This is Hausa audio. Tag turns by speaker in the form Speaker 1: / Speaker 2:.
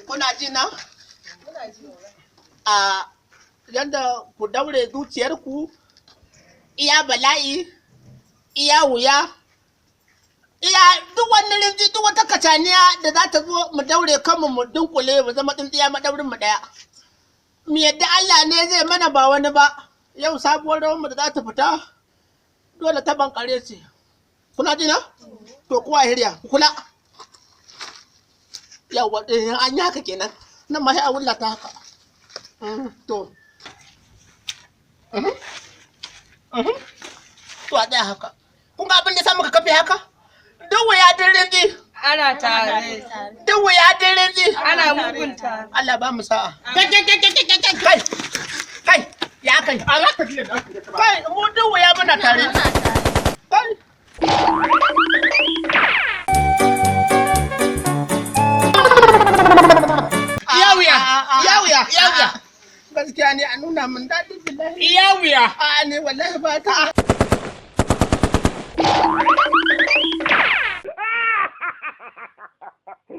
Speaker 1: Kuna ji na? A yadda ku daure zuciyarku iya bala'i, iya wuya, iya duk wani rinji duk wata kacaniya da za ta zo mu daure kanmu mu dunkule mu zama tsintsiya madaurin mu daya. Mu yadda Allah ne zai mana ba wani ba. Yau sabuwar rawar mu da za ta fita dole ta bankare ce. Kuna ji na? To kuwa hirya kula. Yawwa an yi haka kenan. Nan ma sai a wulla ta haka. To. To a tsaya haka. Kun ga abin da sa muka kafe haka? Duk wuya din rinji.
Speaker 2: Ana tare.
Speaker 1: Duk wuya din rinji.
Speaker 2: Ana mugunta.
Speaker 1: Allah ba mu sa'a. Kai, ya kai. Kai, mu duk wuya muna tare. Kai. Iya wuya. Gaskiya ne a nuna min daɗi billahi.
Speaker 2: Iya wuya.
Speaker 1: A ne wallahi ba ta.